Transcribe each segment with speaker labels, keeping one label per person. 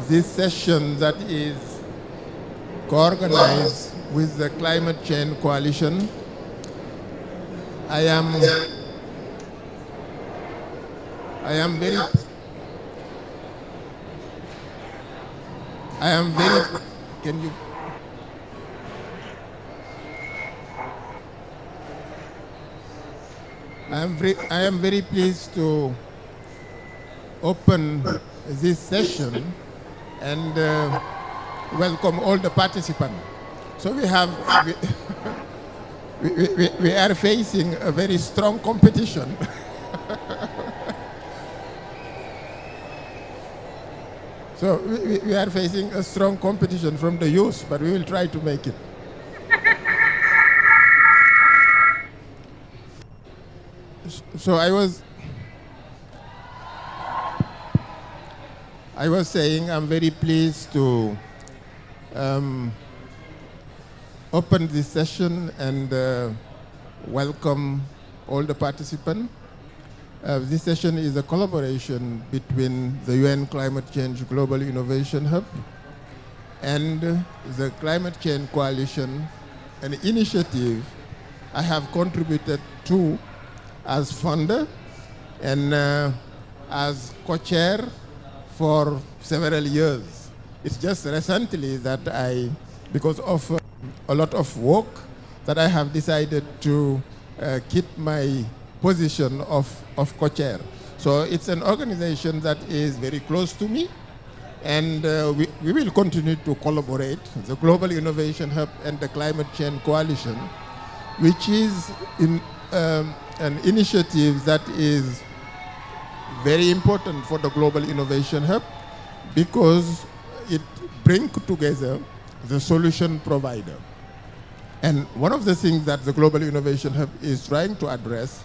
Speaker 1: this session that is co-organized with the Climate Change Coalition. I am very can you I am very pleased to open this session and welcome all the participants. So we are facing a very strong competition. So we are facing a strong competition from the youth, but we will try to make it. So I was saying I'm very pleased to open this session and welcome all the participants. This session is a collaboration between the UN Climate Change Global Innovation Hub and the Climate Change Coalition, an initiative I have contributed to as founder and as co-chair for several years. It's just recently that because of a lot of work, that I have decided to keep my position of co-chair. So it's an organization that is very close to me, and we will continue to collaborate, the Global Innovation Hub and the Climate Change Coalition, which is an initiative that is very important for the Global Innovation Hub because it brings together the solution provider. And one of the things that the Global Innovation Hub is trying to address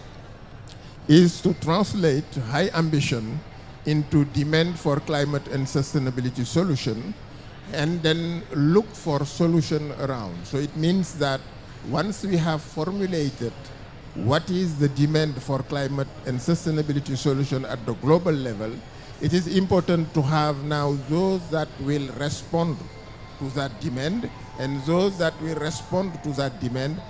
Speaker 1: is to translate high ambition into demand for climate and sustainability solution and then look for solution around. So it means that once we have formulated what is the demand for climate and sustainability solution at the global level, it is important to have now those that will respond to that demand, and those that will respond to that demand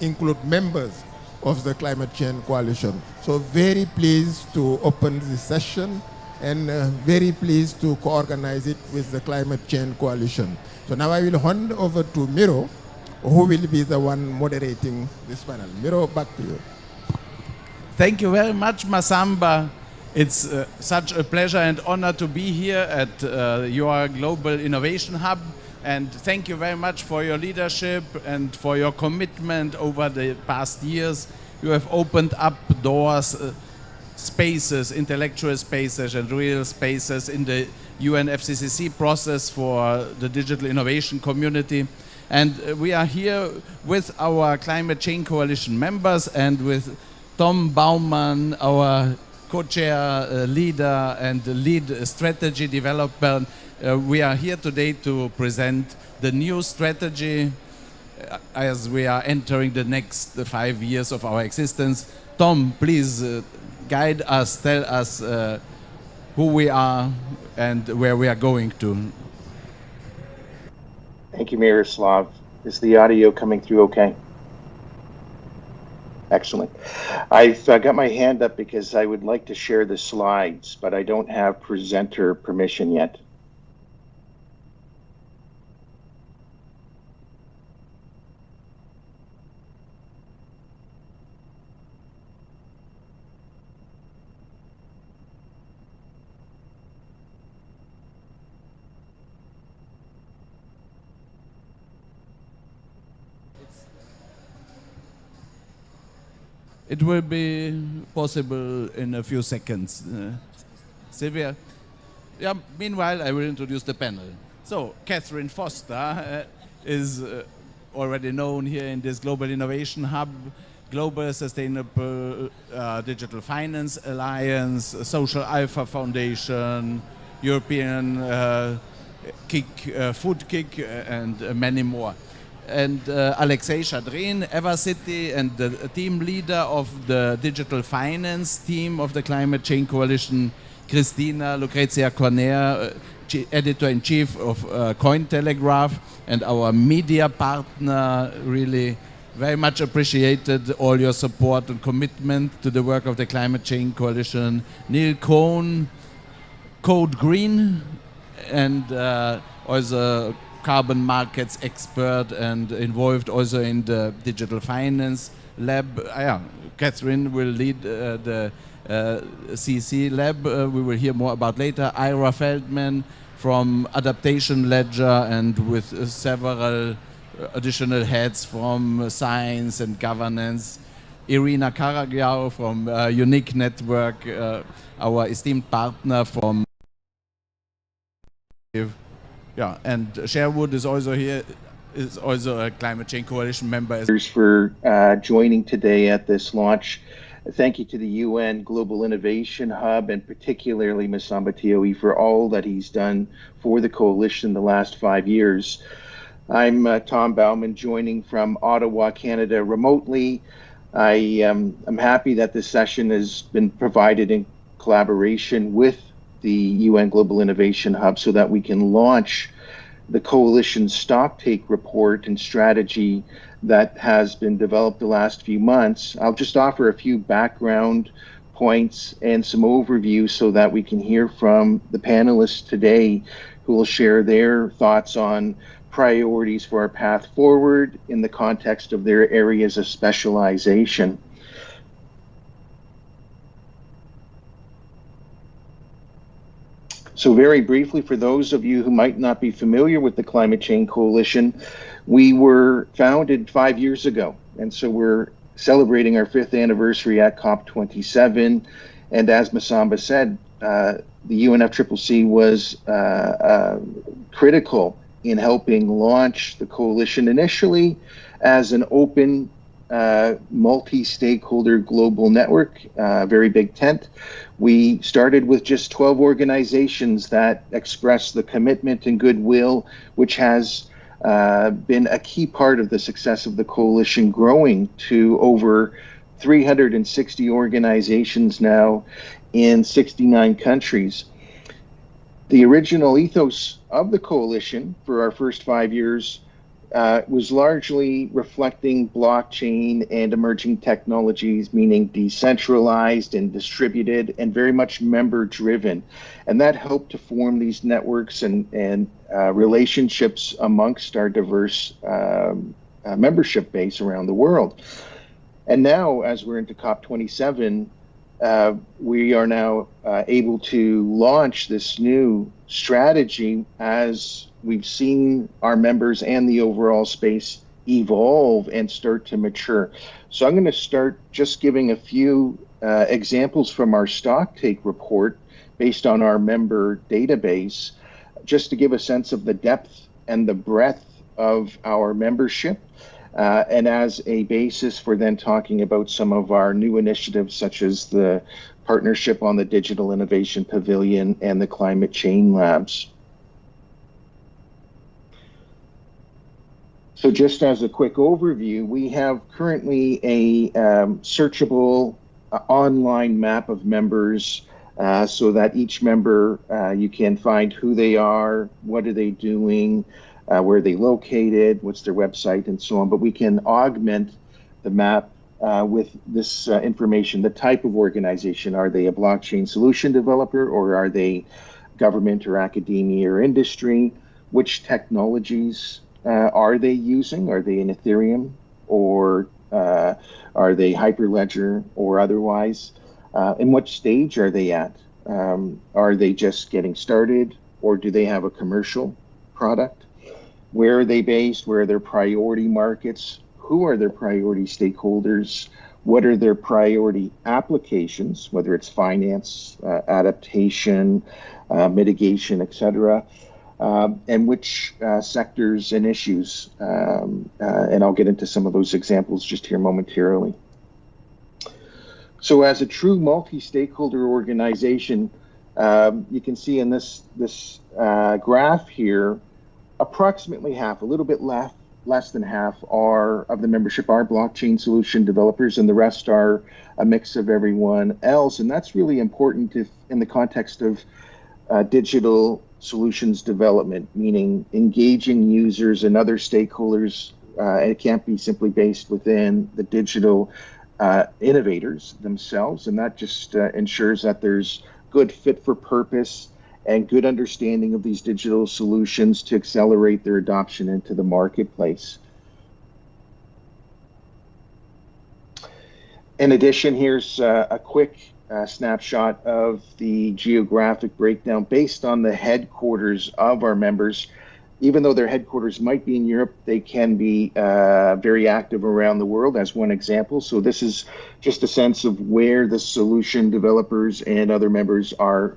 Speaker 1: include members of the Climate Change Coalition. So very pleased to open this session and very pleased to co-organize it with the Climate Change Coalition. So now I will hand over to Miro, who will be the one moderating this panel. Miro, back to you.
Speaker 2: Thank you very much, Masamba. It's such a pleasure and honor to be here at your Global Innovation Hub. And thank you very much for your leadership and for your commitment over the past years. You have opened up doors, spaces, intellectual spaces and real spaces in the UNFCCC process for the digital innovation community. And we are here with our Climate Change Coalition members and with Tom Baumann, our co-chair leader and lead strategy developer. We are here today to present the new strategy as we are entering the next 5 years of our existence. Tom, please guide us, tell us who we are and where we are going to.
Speaker 3: Thank you, Miroslav. Is the audio coming through okay? Excellent. I've got my hand up because I would like to share the slides, but I don't have presenter permission yet.
Speaker 2: It will be possible in a few seconds. Sylvia? Yeah, meanwhile, I will introduce the panel. So, Katherine Foster is already known here in this Global Innovation Hub, Global Sustainable Digital Finance Alliance, Social Alpha Foundation, European Food Kick, and many more. And Alexei Shadrin, Evercity, and the team leader of the digital finance team of the Climate Change Coalition, Kristina, Lucrezia, Cornèr, editor-in-chief of Cointelegraph, and our media partner. Really very much appreciated all your support and commitment to the work of the Climate Change Coalition. Neil Cohn, Code Green, and also carbon markets expert and involved also in the digital finance lab. Katherine will lead the CC lab. We will hear more about later. Ira Feldman from Adaptation Ledger, and with several additional heads from science and governance. Irina Karagiao from Unique Network, our esteemed partner from and Sherwood is also here, is also a Climate Change Coalition member.
Speaker 3: For joining today at this launch. Thank you to the UN Global Innovation Hub, and particularly Masamba Tioe for all that he's done for the coalition the last 5 years. I'm Tom Baumann, joining from Ottawa, Canada remotely. I'm happy that this session has been provided in collaboration with the UN Global Innovation Hub so that we can launch the coalition's stocktake report and strategy that has been developed the last few months. I'll just offer a few background points and some overview so that we can hear from the panelists today, who will share their thoughts on priorities for our path forward in the context of their areas of specialization. So very briefly, for those of you who might not be familiar with the Climate Change Coalition, we were founded 5 years ago, and so we're celebrating our 5th anniversary at COP27. And as Masamba said, the UNFCCC was critical in helping launch the coalition initially as an open multi-stakeholder global network, very big tent. We started with just 12 organizations that express the commitment and goodwill, which has been a key part of the success of the coalition, growing to over 360 organizations now in 69 countries. The original ethos of the coalition for our first 5 years was largely reflecting blockchain and emerging technologies, meaning decentralized and distributed and very much member-driven. And that helped to form these networks and relationships amongst our diverse membership base around the world. And now, as we're into COP27, we are now able to launch this new strategy as we've seen our members and the overall space evolve and start to mature. So I'm going to start just giving a few examples from our stocktake report based on our member database, just to give a sense of the depth and the breadth of our membership, and as a basis for then talking about some of our new initiatives, such as the partnership on the Digital Innovation Pavilion and the Climate Change Labs. So just as a quick overview, we have currently a searchable online map of members, so that each member, you can find who they are, what are they doing, where are they located, what's their website, and so on. But we can augment the map with this information, the type of organization. Are they a blockchain solution developer, or are they government or academia or industry? Which technologies are they using? Are they in Ethereum, or are they Hyperledger or otherwise? In what stage are they at? Are they just getting started, or do they have a commercial product? Where are they based? Where are their priority markets? Who are their priority stakeholders? What are their priority applications, whether it's finance, adaptation, mitigation, etc.? And which sectors and issues, and I'll get into some of those examples just here momentarily. So as a true multi-stakeholder organization, you can see in this graph here, approximately half, a little bit less less than half of the membership are blockchain solution developers, and the rest are a mix of everyone else. And that's really important in the context of digital solutions development, meaning engaging users and other stakeholders. It can't be simply based within the digital innovators themselves, and that just ensures that there's good fit for purpose and good understanding of these digital solutions to accelerate their adoption into the marketplace. In addition, here's a quick snapshot of the geographic breakdown based on the headquarters of our members. Even though their headquarters might be in Europe, they can be very active around the world, as one example. So this is just a sense of where the solution developers and other members are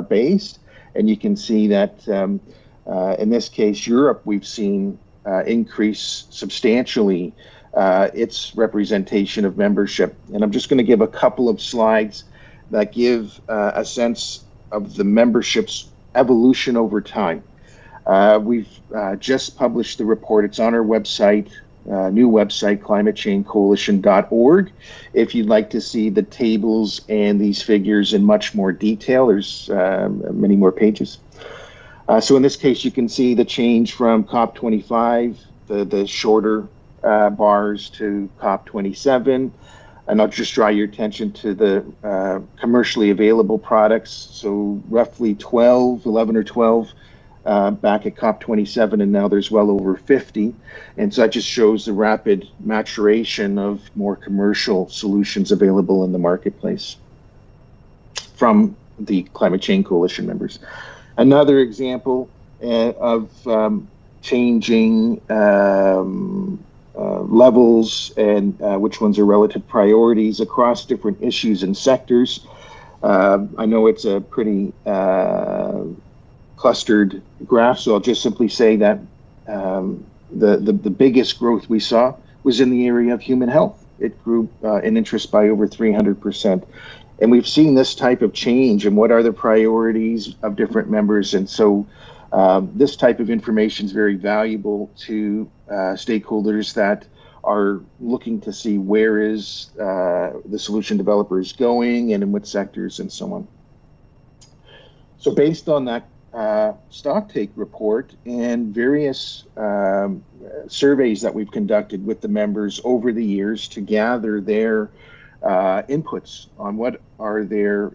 Speaker 3: based. And you can see that in this case, Europe, we've seen increase substantially its representation of membership. And I'm just going to give a couple of slides that give a sense of the membership's evolution over time. We've just published the report. It's on our website, new website, climatechangecoalition.org. If you'd like to see the tables and these figures in much more detail, there's many more pages. So in this case, you can see the change from COP25, the shorter bars, to COP27. And I'll just draw your attention to the commercially available products. So roughly 11 or 12 back at COP27, and now there's well over 50. And so that just shows the rapid maturation of more commercial solutions available in the marketplace from the Climate Change Coalition members. Another example of changing levels and which ones are relative priorities across different issues and sectors. I know it's a pretty clustered graph, so I'll just simply say that the biggest growth we saw was in the area of human health. It grew in interest by over 300%. And we've seen this type of change and what are the priorities of different members. And so this type of information is very valuable to stakeholders that are looking to see where is the solution developers going and in what sectors and so on. So based on that stocktake report and various surveys that we've conducted with the members over the years to gather their inputs on what are their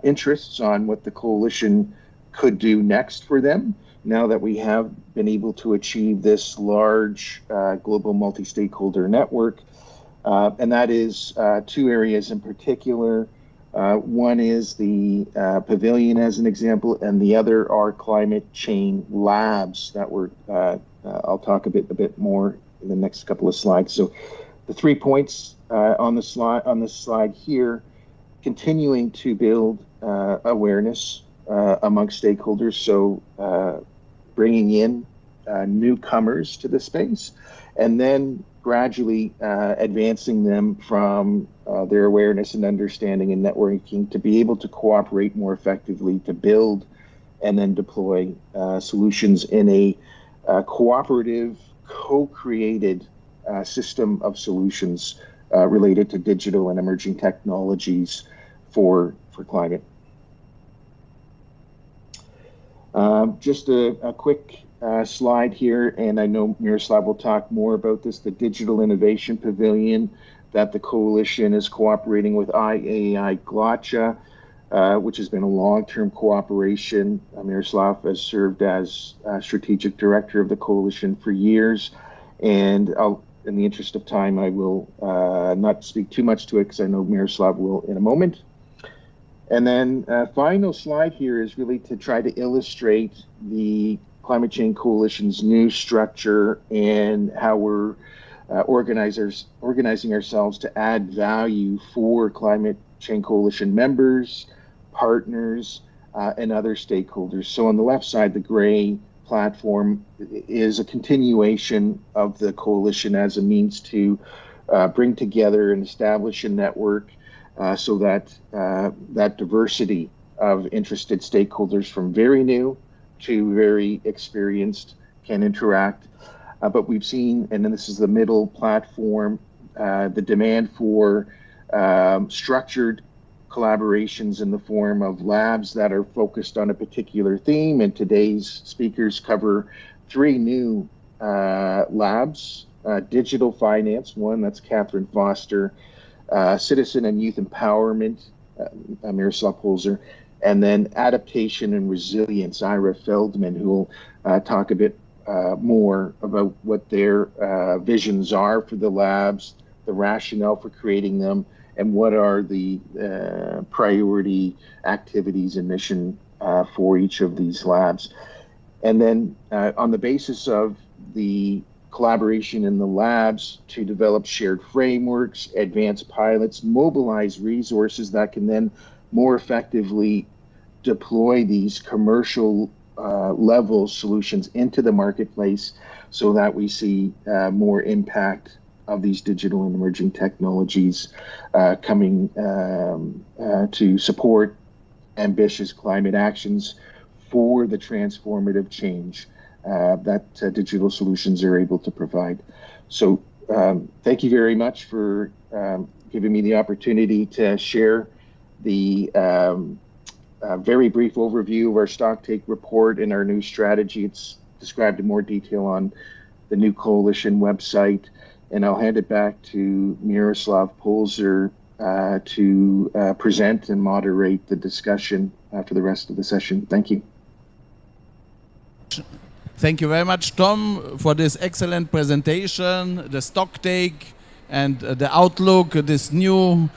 Speaker 3: interests, on what the coalition could do next for them, now that we have been able to achieve this large global multi-stakeholder network. And that is two areas in particular. One is the pavilion as an example, and the other are climate change labs that we're, I'll talk a bit more in the next couple of slides. So the 3 points on this slide here: continuing to build awareness amongst stakeholders, so bringing in newcomers to the space, and then gradually advancing them from their awareness and understanding and networking to be able to cooperate more effectively to build and then deploy solutions in a cooperative, co-created system of solutions related to digital and emerging technologies for climate. Just a quick slide here, and I know Miroslav will talk more about this, the Digital Innovation Pavilion that the coalition is cooperating with IAI Glotcha, which has been a long-term cooperation. Miroslav has served as strategic director of the coalition for years, and in the interest of time, I will not speak too much to it because I know Miroslav will in a moment. And then final slide here is really to try to illustrate the Climate Change Coalition's new structure and how we're organizing ourselves to add value for Climate Change Coalition members, partners, and other stakeholders. So on the left side, the gray platform is a continuation of the coalition as a means to bring together and establish a network so that that diversity of interested stakeholders from very new to very experienced can interact. But we've seen, and then this is the middle platform, the demand for structured collaborations in the form of labs that are focused on a particular theme. And today's speakers cover 3 new labs. Digital finance, one, that's Katherine Foster, citizen and youth empowerment, Miroslav Polzer, and then adaptation and resilience, Ira Feldman, who will talk a bit more about what their visions are for the labs, the rationale for creating them, and what are the priority activities and mission for each of these labs. And then on the basis of the collaboration in the labs to develop shared frameworks, advance pilots, mobilize resources that can then more effectively deploy these commercial level solutions into the marketplace so that we see more impact of these digital and emerging technologies coming to support ambitious climate actions for the transformative change that digital solutions are able to provide. So thank you very much for giving me the opportunity to share the very brief overview of our stocktake report and our new strategy. It's described in more detail on the new coalition website. And I'll hand it back to Miroslav Polzer to present and moderate the discussion for the rest of the session. Thank you.
Speaker 2: Thank you very much, Tom, for this excellent presentation, the stocktake and the outlook, this new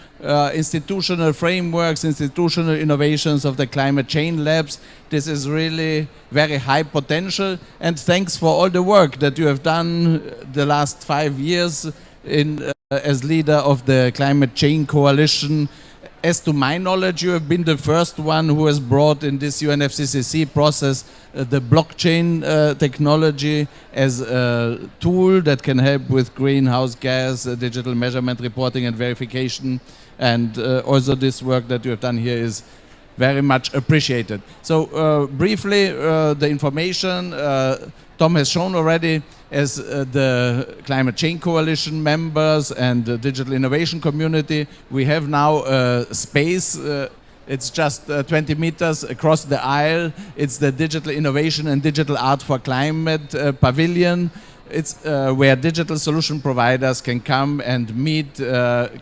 Speaker 2: institutional frameworks, institutional innovations of the climate change labs. This is really very high potential, and thanks for all the work that you have done the last 5 years in as leader of the Climate Change Coalition. As to my knowledge, you have been the first one who has brought in this UNFCCC process the blockchain technology as a tool that can help with greenhouse gas, digital measurement, reporting and verification. And also this work that you have done here is very much appreciated. So briefly, the information Tom has shown already as the Climate Change Coalition members and the digital innovation community. We have now a space, it's just 20 meters across the aisle. It's the Digital Innovation and Digital Art for Climate Pavilion. It's where digital solution providers can come and meet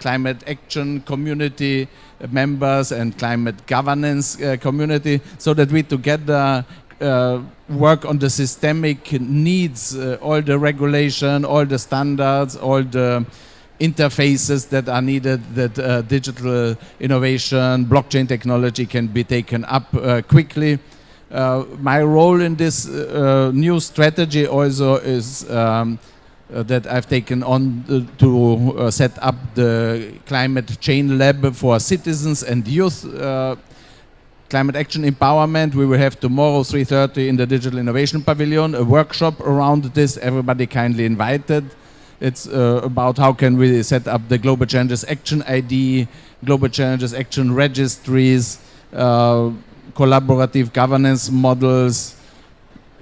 Speaker 2: climate action community members and climate governance community, so that we together work on the systemic needs, all the regulation, all the standards, all the interfaces that are needed, that digital innovation, blockchain technology can be taken up quickly. My role in this new strategy also is that I've taken on to set up the Climate Change Lab for citizens and youth. Climate Action Empowerment. We will have tomorrow 3:30 in the Digital Innovation Pavilion, a workshop around this. Everybody kindly invited. It's about how can we set up the Global Challenges Action ID, Global Challenges Action Registries, collaborative governance models,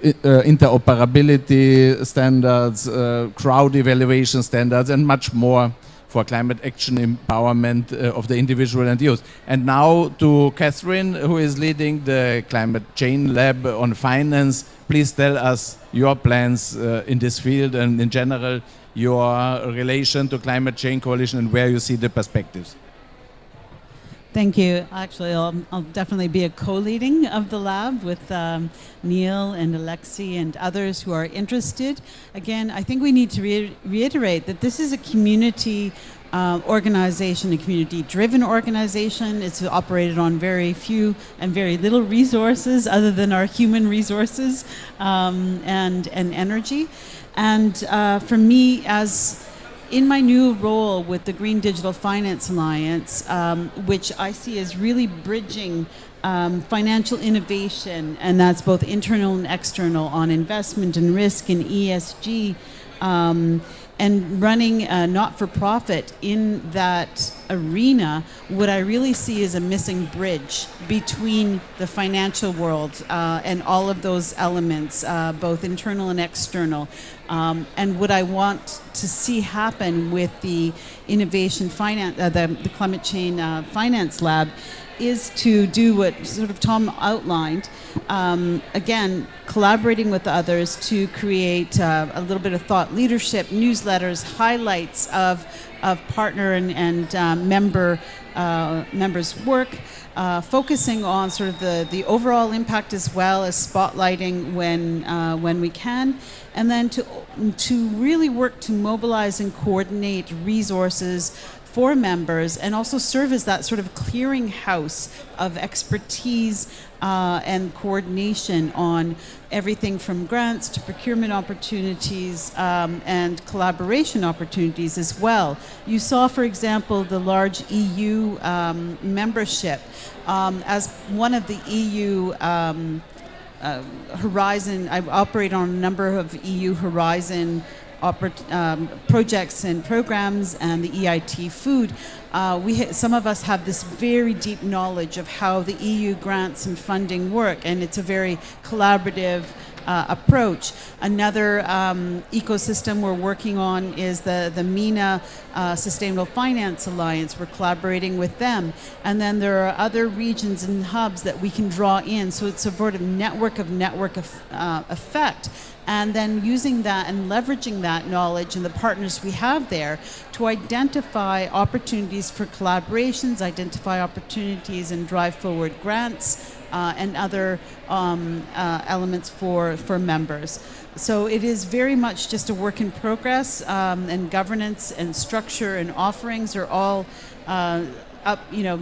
Speaker 2: interoperability standards, crowd evaluation standards, and much more for climate action empowerment of the individual and youth. And now to Katherine, who is leading the Climate Change Lab on finance. Please tell us your plans in this field and in general your relation to Climate Change Coalition and where you see the perspectives.
Speaker 4: Thank you. Actually, I'll definitely be a co-leading of the lab with Neil and Alexi and others who are interested. Again, I think we need to reiterate that this is a community organization, a community-driven organization. It's operated on very few and very little resources other than our human resources and energy. And for me, as in my new role with the Green Digital Finance Alliance, which I see as really bridging financial innovation, and that's both internal and external on investment and risk and ESG and running a not-for-profit in that arena, what I really see is a missing bridge between the financial world and all of those elements, both internal and external. And what I want to see happen with the innovation finance, the climate chain finance lab, is to do what sort of Tom outlined. Again, collaborating with others to create a little bit of thought leadership, newsletters, highlights of partner and members' work, focusing on sort of the overall impact as well as spotlighting when we can, and then to really work to mobilize and coordinate resources for members and also serve as that sort of clearinghouse of expertise and coordination on everything from grants to procurement opportunities and collaboration opportunities as well. You saw, for example, the large EU membership as one of the EU Horizon. I operate on a number of EU Horizon projects and programs, and the EIT food. Some of us have this very deep knowledge of how the EU grants and funding work, and it's a very collaborative approach. Another ecosystem we're working on is the MENA Sustainable Finance Alliance. We're collaborating with them. And then there are other regions and hubs that we can draw in. So it's a sort of network effect. And then using that and leveraging that knowledge and the partners we have there to identify opportunities for collaborations, identify opportunities and drive forward grants and other elements for members. So it is very much just a work in progress, and governance and structure and offerings are all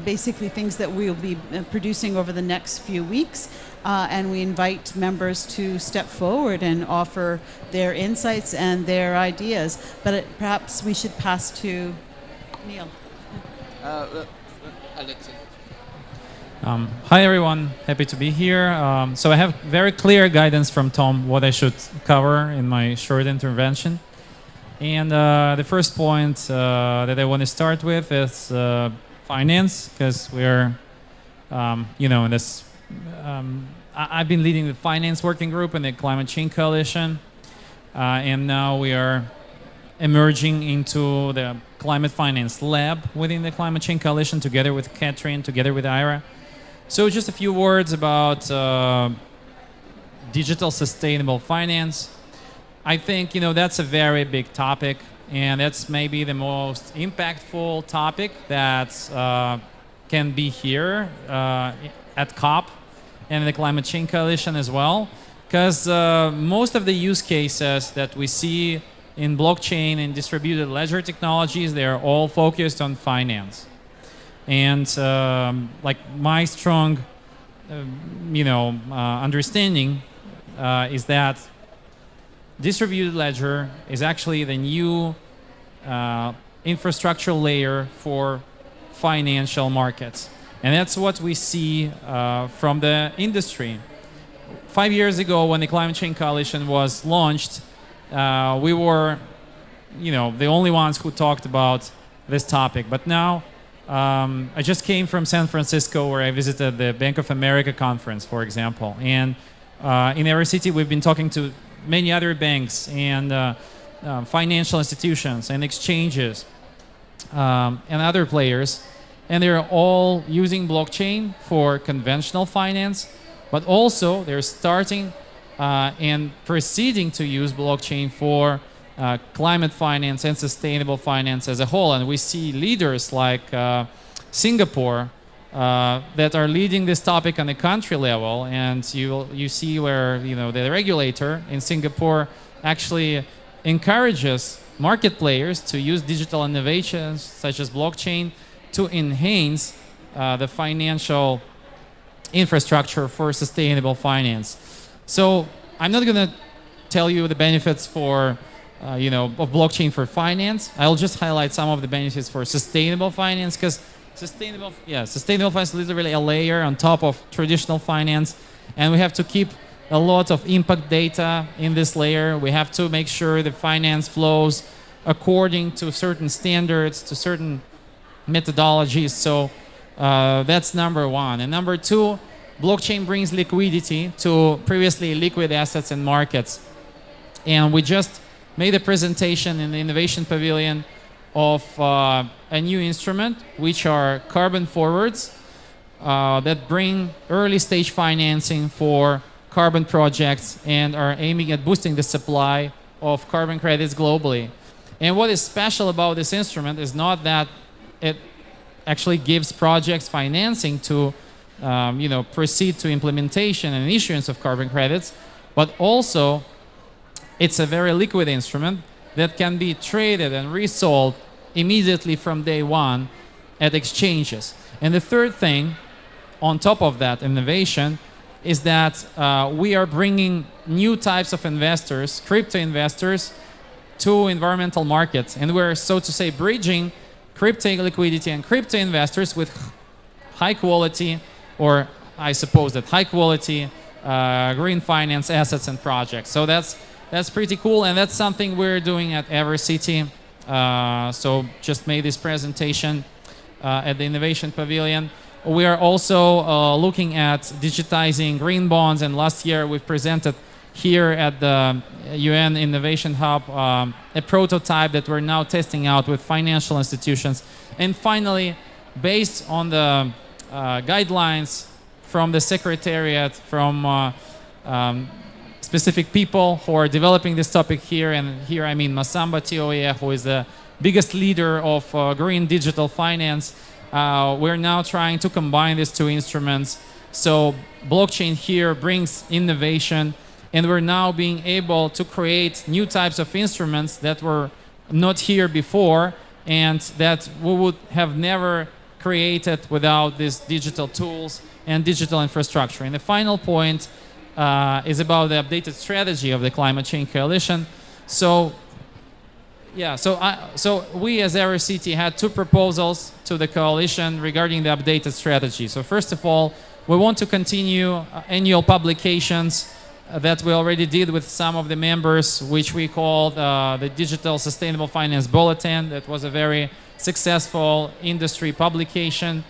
Speaker 4: basically things that we will be producing over the next few weeks. And we invite members to step forward and offer their insights and their ideas. But perhaps we should pass to Neil.
Speaker 2: Alexei.
Speaker 5: Hi everyone, happy to be here. So I have very clear guidance from Tom what I should cover in my short intervention. And the first point that I want to start with is finance, because we're, in this, I've been leading the finance working group in the Climate Change Coalition, and now we are emerging into the Climate Finance Lab within the Climate Change Coalition, together with Katherine, together with Ira. So just a few words about digital sustainable finance. I think, that's a very big topic, and that's maybe the most impactful topic that can be here at COP and the Climate Change Coalition as well, because most of the use cases that we see in blockchain and distributed ledger technologies, they're all focused on finance. And my strong, understanding is that distributed ledger is actually the new infrastructure layer for financial markets. And that's what we see from the industry. 5 years ago, when the Climate Change Coalition was launched, we were, the only ones who talked about this topic. But now, I just came from San Francisco, where I visited the Bank of America conference, for example. And in our city, we've been talking to many other banks and financial institutions and exchanges and other players. And they're all using blockchain for conventional finance, but also they're starting and proceeding to use blockchain for climate finance and sustainable finance as a whole. And we see leaders like Singapore that are leading this topic on the country level. And you see where the regulator in Singapore actually encourages market players to use digital innovations such as blockchain to enhance the financial infrastructure for sustainable finance. So I'm not going to tell you the benefits for of blockchain for finance. I'll just highlight some of the benefits for sustainable finance, because sustainable finance is literally a layer on top of traditional finance, and we have to keep a lot of impact data in this layer. We have to make sure the finance flows according to certain standards, to certain methodologies. So that's number one. And number two, blockchain brings liquidity to previously liquid assets and markets. And we just made a presentation in the Innovation Pavilion of a new instrument, which are carbon forwards that bring early stage financing for carbon projects and are aiming at boosting the supply of carbon credits globally. And what is special about this instrument is not that it actually gives projects financing to proceed to implementation and issuance of carbon credits, but also it's a very liquid instrument that can be traded and resold immediately from day one at exchanges. And the third thing, on top of that innovation, is that we are bringing new types of investors, crypto investors, to environmental markets. And we're, so to say, bridging crypto liquidity and crypto investors with high quality, or I suppose that high quality green finance assets and projects. So that's pretty cool, and that's something we're doing at EverCity. So just made this presentation at the Innovation Pavilion. We are also looking at digitizing green bonds, and last year we presented here at the UN Innovation Hub a prototype that we're now testing out with financial institutions. And finally, based on the guidelines from the Secretariat, from specific people who are developing this topic here, and here I mean Masamba Tioye, who is the biggest leader of green digital finance. We're now trying to combine these two instruments. So blockchain here brings innovation, and we're now being able to create new types of instruments that were not here before, and that we would have never created without these digital tools and digital infrastructure. And the final point is about the updated strategy of the Climate Change Coalition. So we as EverCity had two proposals to the coalition regarding the updated strategy. So first of all, we want to continue annual publications that we already did with some of the members, which we called the Digital Sustainable Finance Bulletin. That was a very successful industry publication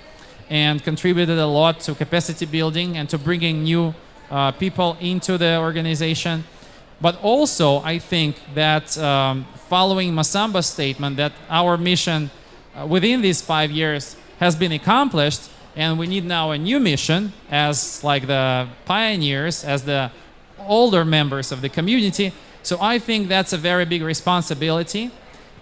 Speaker 5: and contributed a lot to capacity building and to bringing new people into the organization. But also, I think that following Masamba's statement that our mission within these 5 years has been accomplished, and we need now a new mission as like the pioneers, as the older members of the community. So I think that's a very big responsibility,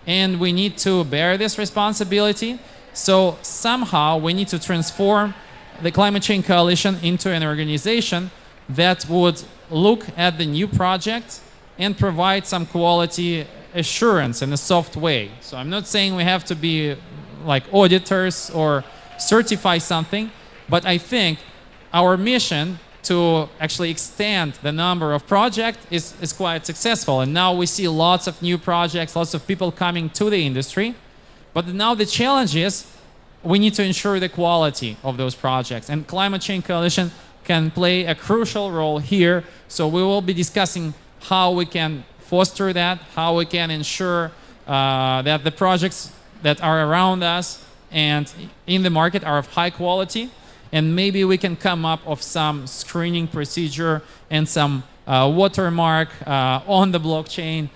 Speaker 5: and we need to bear this responsibility. So somehow we need to transform the Climate Change Coalition into an organization that would look at the new project and provide some quality assurance in a soft way. So I'm not saying we have to be like auditors or certify something, but I think our mission to actually extend the number of projects is quite successful. And now we see lots of new projects, lots of people coming to the industry. But now the challenge is we need to ensure the quality of those projects. And Climate Change Coalition can play a crucial role here. So we will be discussing how we can foster that, how we can ensure that the projects that are around us and in the market are of high quality. And maybe we can come up with some screening procedure and some watermark on the blockchain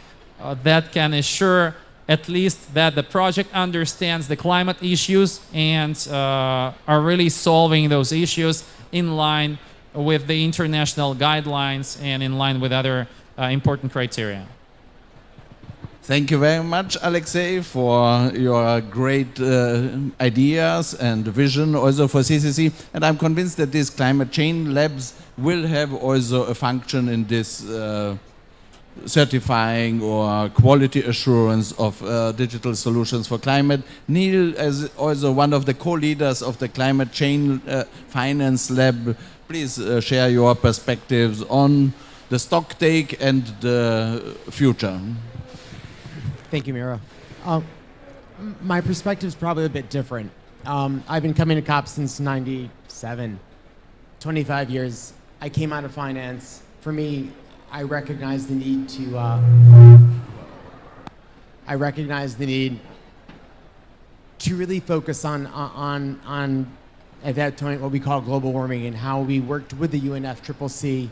Speaker 5: that can assure at least that the project understands the climate issues and are really solving those issues in line with the international guidelines and in line with other important criteria.
Speaker 6: Thank you very much, Alexei, for your great ideas and vision also for CCC. And I'm convinced that these climate change labs will have also a function in this certifying or quality assurance of digital solutions for climate. Neil, as also one of the co-leaders of the Climate Change Finance Lab, please share your perspectives on the stock take and the future.
Speaker 7: Thank you, Mira. My perspective is probably a bit different. I've been coming to COP since '97, 25 years. I came out of finance for me, I recognize the need to. I recognize the need to really focus on at that point what we call global warming and how we worked with the UNFCCC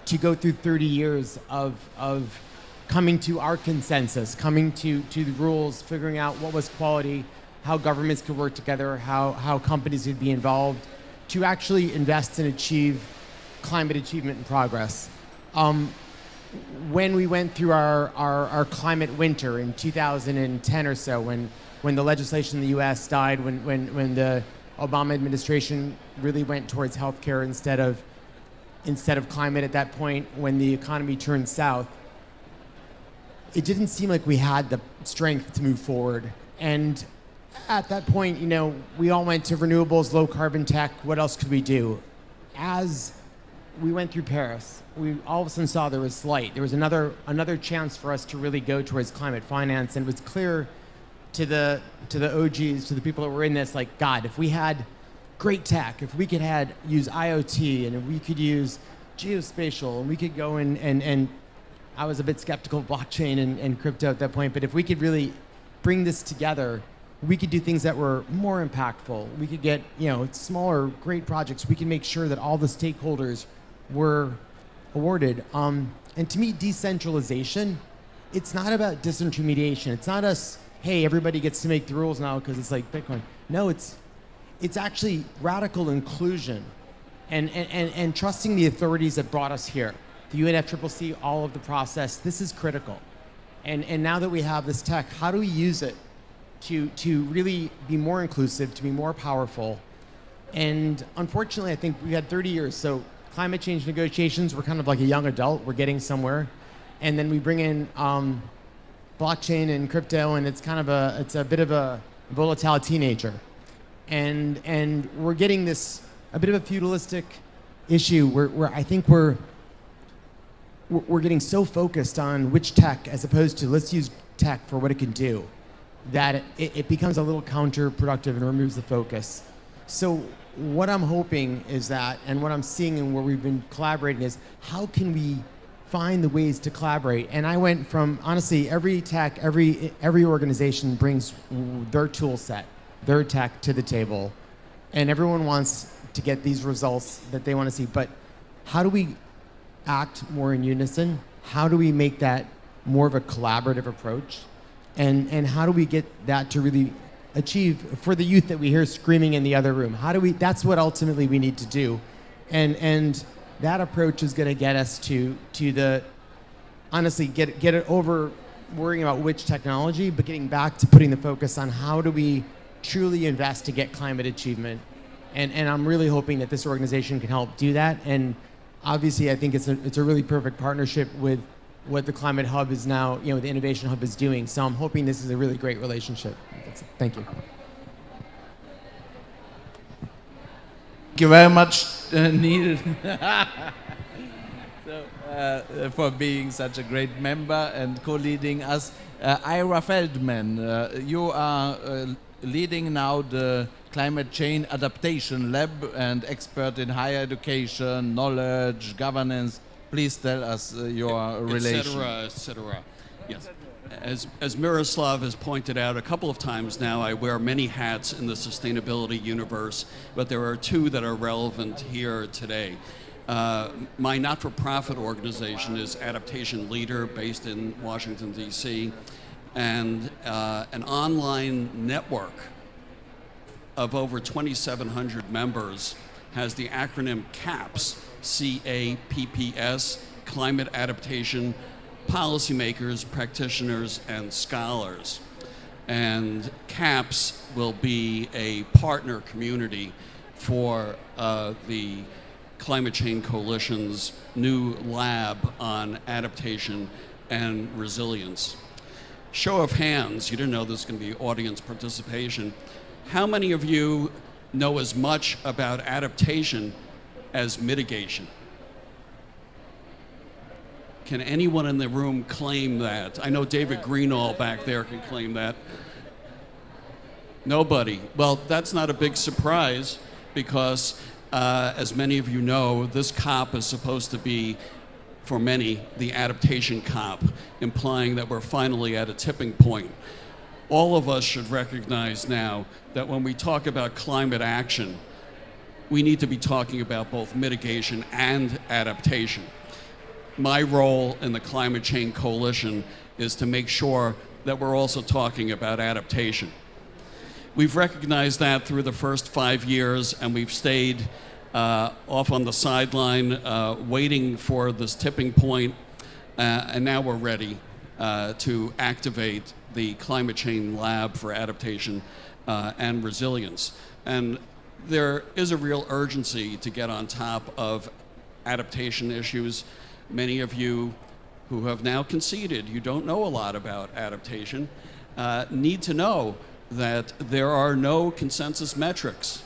Speaker 7: to go through 30 years of coming to our consensus, coming to the rules, figuring out what was quality, how governments could work together, how companies could be involved to actually invest and achieve climate achievement and progress. When we went through our climate winter in 2010 or so, when the legislation in the US died, when the Obama administration really went towards healthcare instead of climate at that point, when the economy turned south, it didn't seem like we had the strength to move forward. And at that point, we all went to renewables, low carbon tech. What else could we do? As we went through Paris, we all of a sudden saw there was light. There was another chance for us to really go towards climate finance, and it was clear to the OGs, to the people that were in this, like, God, if we had great tech, if we could use IoT, and if we could use geospatial, and we could go and I was a bit skeptical of blockchain and crypto at that point, but if we could really bring this together, we could do things that were more impactful. We could get smaller, great projects. We can make sure that all the stakeholders were awarded. And to me, decentralization, it's not about disintermediation. It's not us, hey, everybody gets to make the rules now because it's like Bitcoin. No, it's actually radical inclusion and trusting the authorities that brought us here. The UNFCCC, all of the process, this is critical. And now that we have this tech, how do we use it to really be more inclusive, to be more powerful? And unfortunately, I think we had 30 years. So climate change negotiations, we're kind of like a young adult. We're getting somewhere. And then we bring in blockchain and crypto, and it's kind of a bit of a volatile teenager. And we're getting this, a bit of a feudalistic issue where I think we're getting so focused on which tech as opposed to let's use tech for what it can do, that it becomes a little counterproductive and removes the focus. So what I'm hoping is that, and what I'm seeing and where we've been collaborating is, how can we find the ways to collaborate? And I went from, honestly, every tech, every organization brings their tool set, their tech to the table, and everyone wants to get these results that they want to see. But how do we act more in unison? How do we make that more of a collaborative approach? And how do we get that to really achieve for the youth that we hear screaming in the other room? That's what ultimately we need to do. And that approach is going to get us to the, honestly, get it over worrying about which technology, but getting back to putting the focus on how do we truly invest to get climate achievement. And I'm really hoping that this organization can help do that. And obviously, I think it's a really perfect partnership with what the Climate Hub is now, the Innovation Hub is doing. So I'm hoping this is a really great relationship. Thank you.
Speaker 2: Thank you very much, Neil, for being such a great member and co-leading us. Ira Feldman, you are leading now the Climate Change Adaptation Lab and expert in higher education, knowledge, governance. Please tell us your relation.
Speaker 8: Et cetera. Yes. As Miroslav has pointed out a couple of times now, I wear many hats in the sustainability universe, but there are two that are relevant here today. My not-for-profit organization is Adaptation Leader, based in Washington, D.C., and an online network of over 2,700 members has the acronym CAPS, C-A-P-P-S, Climate Adaptation, Policymakers, Practitioners, and Scholars. And CAPS will be a partner community for the Climate Change Coalition's new lab on adaptation and resilience. Show of hands, you didn't know this was going to be audience participation. How many of you know as much about adaptation as mitigation? Can anyone in the room claim that? I know David Greenall back there can claim that. Nobody. Well, that's not a big surprise because, as many of you know, this COP is supposed to be for many, the adaptation comp, implying that we're finally at a tipping point. All of us should recognize now that when we talk about climate action, we need to be talking about both mitigation and adaptation. My role in the Climate Change Coalition is to make sure that we're also talking about adaptation. We've recognized that through the first 5 years, and we've stayed off on the sideline waiting for this tipping point, and now we're ready to activate the Climate Change Lab for Adaptation and Resilience. And there is a real urgency to get on top of adaptation issues. Many of you who have now conceded you don't know a lot about adaptation need to know that there are no consensus metrics.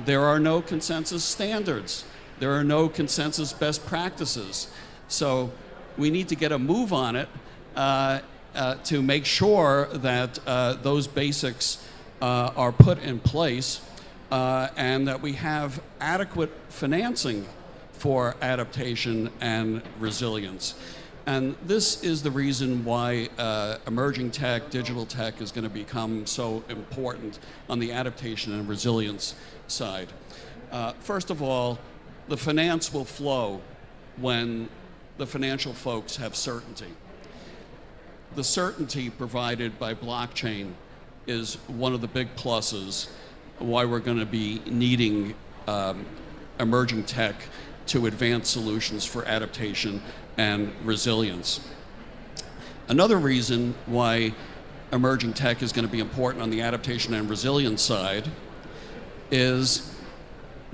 Speaker 8: There are no consensus standards. There are no consensus best practices. So we need to get a move on it to make sure that those basics are put in place and that we have adequate financing for adaptation and resilience. And this is the reason why emerging tech, digital tech, is going to become so important on the adaptation and resilience side. First of all, the finance will flow when the financial folks have certainty. The certainty provided by blockchain is one of the big pluses why we're going to be needing emerging tech to advance solutions for adaptation and resilience. Another reason why emerging tech is going to be important on the adaptation and resilience side is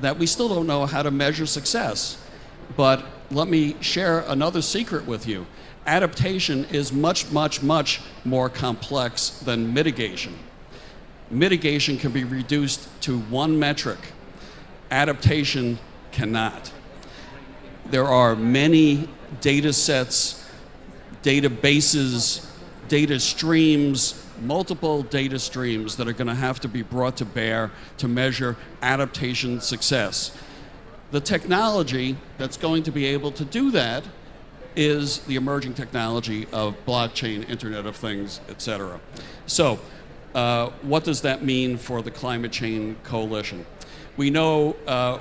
Speaker 8: that we still don't know how to measure success. But let me share another secret with you. Adaptation is much, much, much more complex than mitigation. Mitigation can be reduced to one metric. Adaptation cannot. There are many data sets, databases, data streams, multiple data streams that are going to have to be brought to bear to measure adaptation success. The technology that's going to be able to do that is the emerging technology of blockchain, Internet of Things, etc. So, what does that mean for the Climate Change Coalition? We know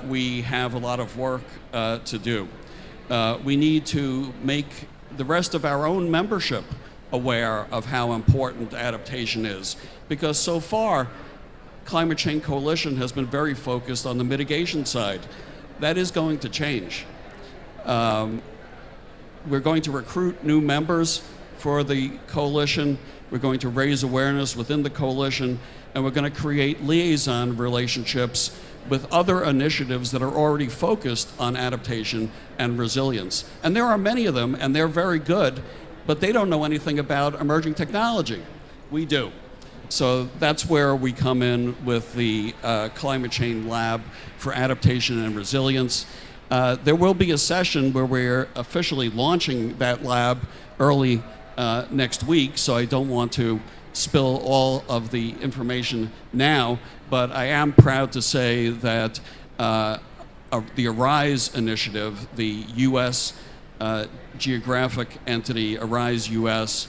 Speaker 8: we have a lot of work to do. We need to make the rest of our own membership aware of how important adaptation is, because so far, Climate Change Coalition has been very focused on the mitigation side. That is going to change. We're going to recruit new members for the coalition. We're going to raise awareness within the coalition, and we're going to create liaison relationships with other initiatives that are already focused on adaptation and resilience. And there are many of them, and they're very good, but they don't know anything about emerging technology. We do. So that's where we come in with the Climate Change Lab for Adaptation and Resilience. There will be a session where we're officially launching that lab early next week, so I don't want to spill all of the information now, but I am proud to say that the ARISE initiative, the U.S. geographic entity, ARISE US,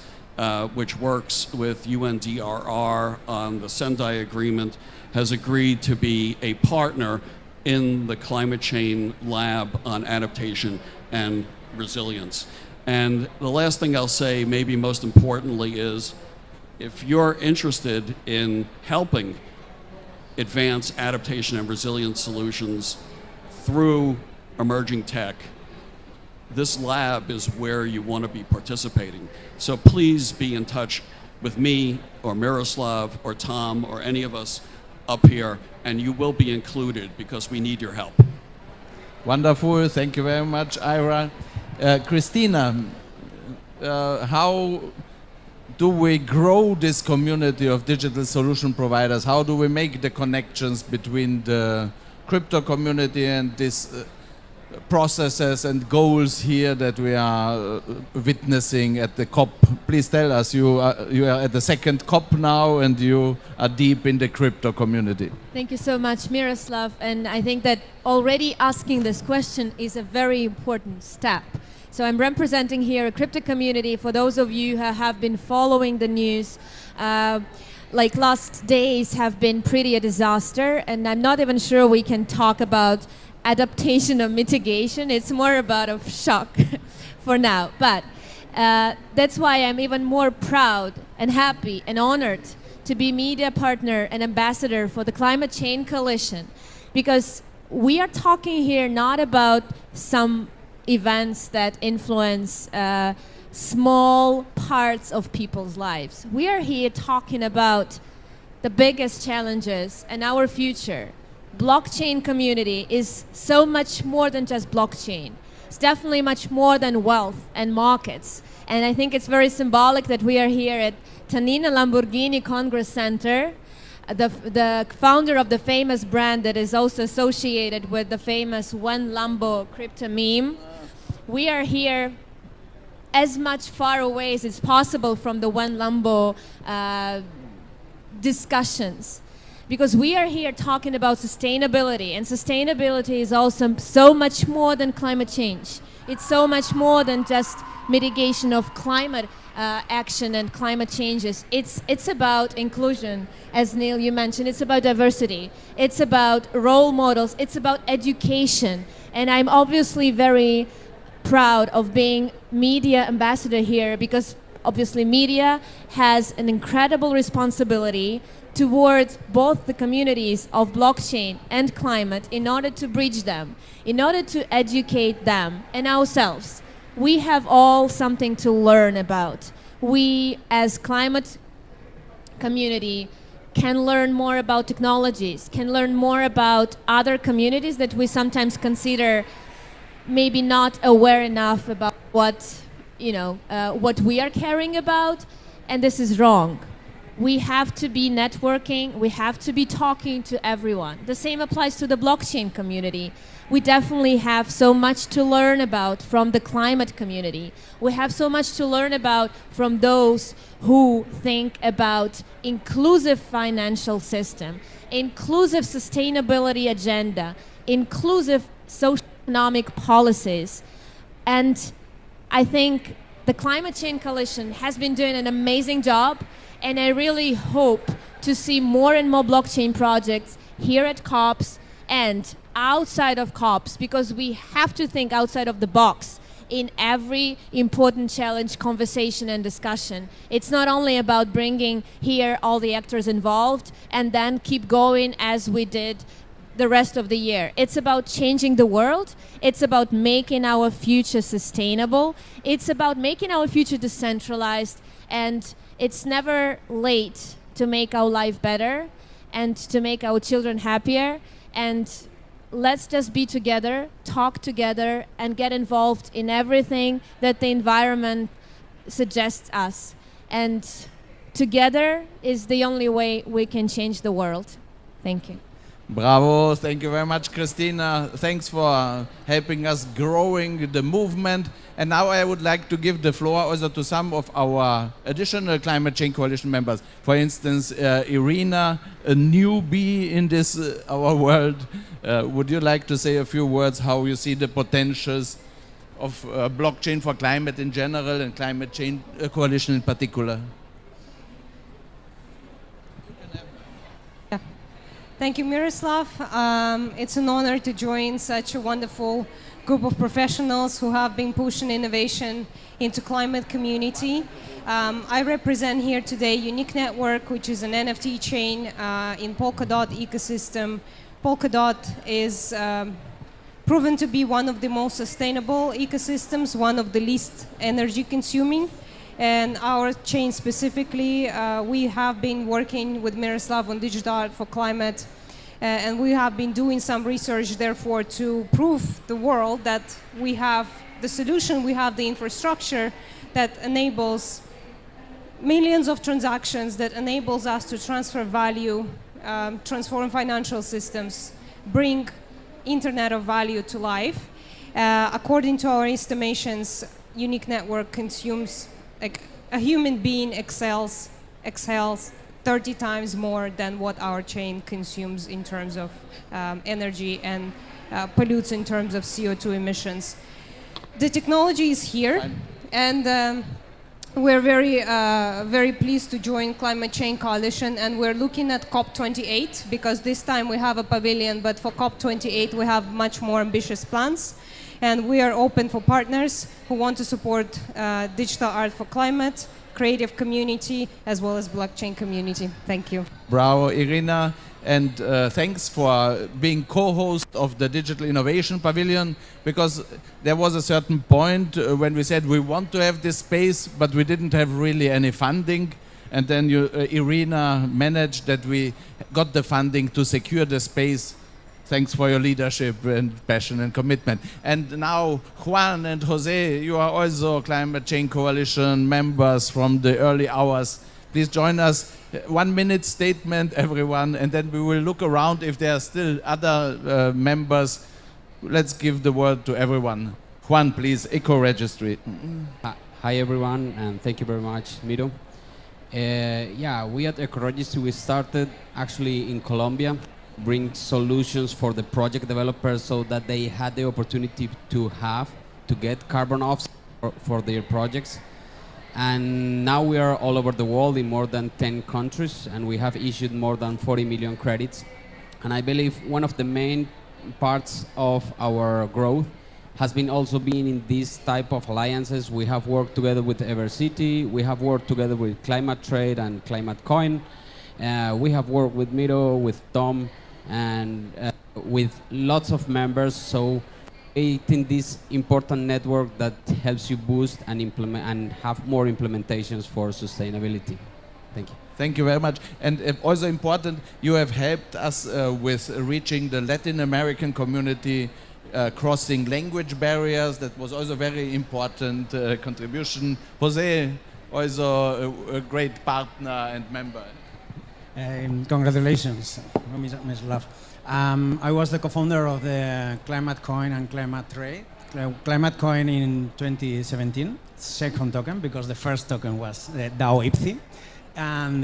Speaker 8: which works with UNDRR on the Sendai Agreement, has agreed to be a partner in the Climate Change Lab on Adaptation and Resilience. And the last thing I'll say, maybe most importantly, is if you're interested in helping advance adaptation and resilience solutions through emerging tech, this lab is where you want to be participating. So please be in touch with me or Miroslav or Tom or any of us up here, and you will be included because we need your help.
Speaker 6: Wonderful, thank you very much, Ira. Kristina, how do we grow this community of digital solution providers? How do we make the connections between the crypto community and these processes and goals here that we are witnessing at the COP? Please tell us, you are at the second COP now and you are deep in the crypto community.
Speaker 9: Thank you so much, Miroslav. And I think that already asking this question is a very important step. So I'm representing here a crypto community. For those of you who have been following the news, like last days have been pretty a disaster, and I'm not even sure we can talk about adaptation or mitigation. It's more about a shock for now. But that's why I'm even more proud and happy and honored to be media partner and ambassador for the Climate Change Coalition, because we are talking here not about some events that influence small parts of people's lives. We are here talking about the biggest challenges and our future. Blockchain community is so much more than just blockchain. It's definitely much more than wealth and markets. And I think it's very symbolic that we are here at Tannina Lamborghini Congress Center, the founder of the famous brand that is also associated with the famous One Lambo crypto meme. We are here as much far away as it's possible from the One Lambo discussions, because we are here talking about sustainability, and sustainability is also so much more than climate change. It's so much more than just mitigation of climate action and climate changes. It's about inclusion, as Neil, you mentioned. It's about diversity. It's about role models. It's about education. And I'm obviously very proud of being media ambassador here, because obviously media has an incredible responsibility towards both the communities of blockchain and climate in order to bridge them, in order to educate them and ourselves. We have all something to learn about. We, as climate community, can learn more about technologies, can learn more about other communities that we sometimes consider maybe not aware enough about what we are caring about, and this is wrong. We have to be networking, we have to be talking to everyone. The same applies to the blockchain community. We definitely have so much to learn about from the climate community. We have so much to learn about from those who think about inclusive financial system, inclusive sustainability agenda, inclusive socio-economic policies. And I think the Climate Change Coalition has been doing an amazing job, and I really hope to see more and more blockchain projects here at COPS and outside of COPS, because we have to think outside of the box in every important challenge, conversation and discussion. It's not only about bringing here all the actors involved and then keep going as we did the rest of the year. It's about changing the world. It's about making our future sustainable. It's about making our future decentralized. And it's never late to make our life better and to make our children happier. And let's just be together, talk together, and get involved in everything that the environment suggests us. And together is the only way we can change the world. Thank you.
Speaker 6: Bravo, thank you very much, Kristina. Thanks for helping us growing the movement. And now I would like to give the floor also to some of our additional Climate Change Coalition members. For instance, Irina, a newbie in this our world. Would you like to say a few words how you see the potentials of blockchain for climate in general and Climate Change Coalition in particular?
Speaker 10: Thank you, Miroslav. It's an honor to join such a wonderful group of professionals who have been pushing innovation into climate community. I represent here today Unique Network, which is an NFT chain in Polkadot ecosystem. Polkadot is proven to be one of the most sustainable ecosystems, one of the least energy consuming. And our chain specifically, we have been working with Miroslav on digital art for climate, and we have been doing some research, therefore, to prove the world that we have the solution, we have the infrastructure that enables millions of transactions, that enables us to transfer value, transform financial systems, bring Internet of Value to life. According to our estimations, Unique Network consumes, like, a human being exhales 30 times more than what our chain consumes in terms of energy and pollutes in terms of CO2 emissions. the technology is here, and we're very pleased to join Climate Change Coalition, and we're looking at COP28 because this time we have a pavilion, but for COP28 we have much more ambitious plans, and we are open for partners who want to support digital art for climate, creative community, as well as blockchain community. Thank you.
Speaker 6: Bravo, Irina. And thanks for being co-host of the Digital Innovation Pavilion, because there was a certain point when we said we want to have this space, but we didn't have really any funding. And then Irina managed that we got the funding to secure the space. Thanks for your leadership and passion and commitment. And now Juan and Jose, you are also Climate Change Coalition members from the early hours. Please join us. 1 minute statement, everyone, and then we will look around if there are still other members. Let's give the word to everyone. Juan, please, Eco Registry.
Speaker 11: Hi, everyone, and thank you very much, Miro. Yeah, we at Eco Registry, we started actually in Colombia, bring solutions for the project developers so that they had the opportunity to get carbon offsets for their projects. And now we are all over the world in more than 10 countries, and we have issued more than 40 million credits. And I believe one of the main parts of our growth has been also being in these type of alliances. We have worked together with Evercity, we have worked together with Climate Trade and ClimateCoin. We have worked with Miro, with Tom, and with lots of members. So creating this important network that helps you boost and implement and have more implementations for sustainability. Thank you.
Speaker 6: Thank you very much. And also important, you have helped us with reaching the Latin American community, crossing language barriers. That was also a very important contribution. Jose, also a great partner and member.
Speaker 12: Congratulations, Ms. Love. I was the co-founder of the ClimateCoin and Climate Trade. ClimateCoin in 2017, second token, because the first token was the DAO IPCI. And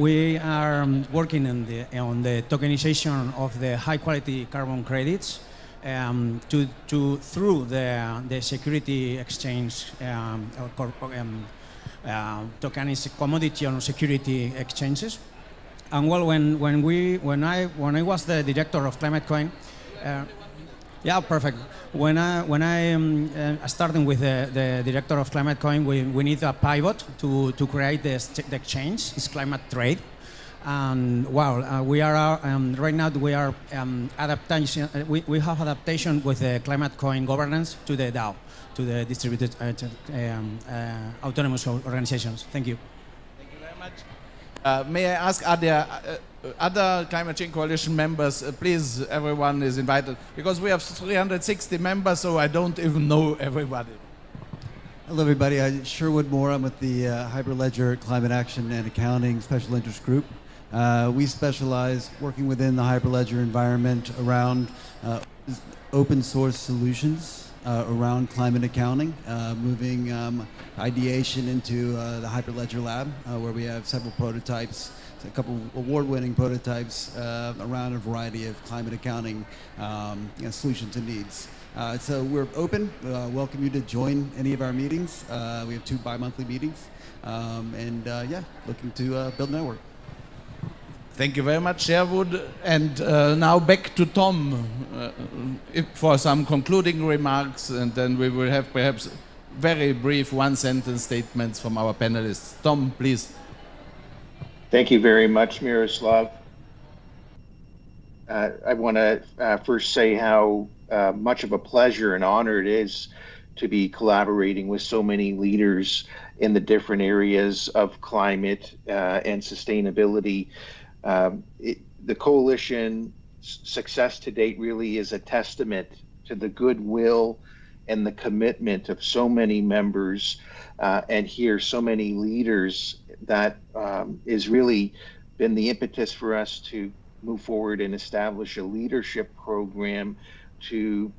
Speaker 12: we are working on the tokenization of the high-quality carbon credits through the security exchange commodity on security exchanges. And well, when I was the director of ClimateCoin, yeah, perfect. When I started with the director of ClimateCoin, we need a pivot to create the exchange. It's Climate Trade, and wow, we are right now we are adaptation. We have adaptation with the ClimateCoin governance to the DAO, to the distributed autonomous organizations. Thank you.
Speaker 6: Thank you very much. May I ask, are there other Climate Change Coalition members? Please, everyone is invited, because we have 360 members, so I don't even know everybody.
Speaker 13: Hello, everybody. I'm Sherwood Moore. I'm with the Hyperledger Climate Action and Accounting Special Interest Group. We specialize working within the Hyperledger environment around open source solutions around climate accounting, moving ideation into the Hyperledger Lab, where we have several prototypes, a couple award-winning prototypes around a variety of climate accounting solutions and needs. So we're open. Welcome you to join any of our meetings. We have 2 bi-monthly meetings, and yeah, looking to build a network.
Speaker 6: Thank you very much, Sherwood. And now back to Tom for some concluding remarks, and then we will have perhaps very brief one-sentence statements from our panelists. Tom, please.
Speaker 3: Thank you very much, Miroslav. I want to first say how much of a pleasure and honor it is to be collaborating with so many leaders in the different areas of climate and sustainability. The coalition success to date really is a testament to the goodwill and the commitment of so many members and here so many leaders that is really been the impetus for us to move forward and establish a leadership program to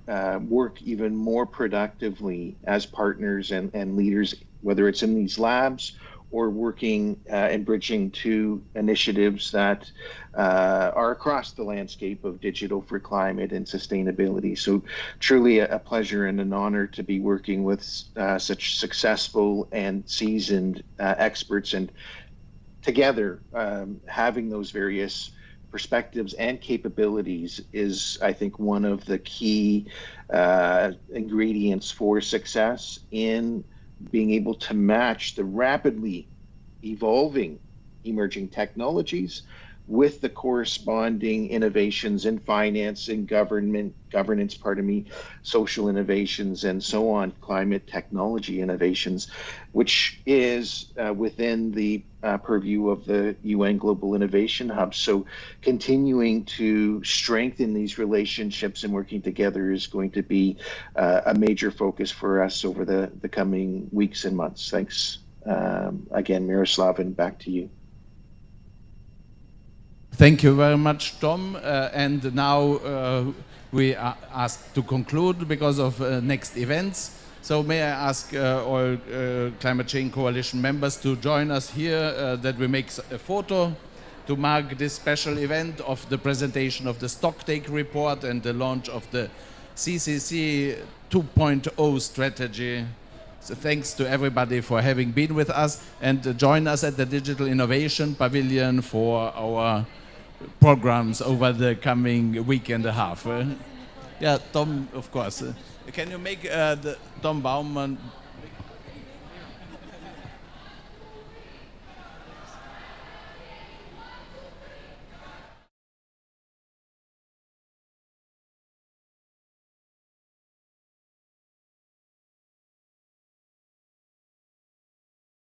Speaker 3: work even more productively as partners and leaders, whether it's in these labs or working and bridging to initiatives that are across the landscape of digital for climate and sustainability. So truly a pleasure and an honor to be working with such successful and seasoned experts, and together having those various perspectives and capabilities is, I think, one of the key ingredients for success in being able to match the rapidly evolving emerging technologies with the corresponding innovations in finance and governance, social innovations, and so on, climate technology innovations, which is within the purview of the UN Global Innovation Hub. So continuing to strengthen these relationships and working together is going to be a major focus for us over the coming weeks and months. Thanks again, Miroslav, and back to you.
Speaker 2: Thank you very much, Tom. And now we are asked to conclude because of next events. So may I ask all Climate Change Coalition members to join us here that we make a photo to mark this special event of the presentation of the Stocktake report and the launch of the CCC 2.0 strategy. So thanks to everybody for having been with us, and join us at the Digital Innovation Pavilion for our programs over the coming week and a half. Yeah, Tom, of course. Can you make Tom Baumann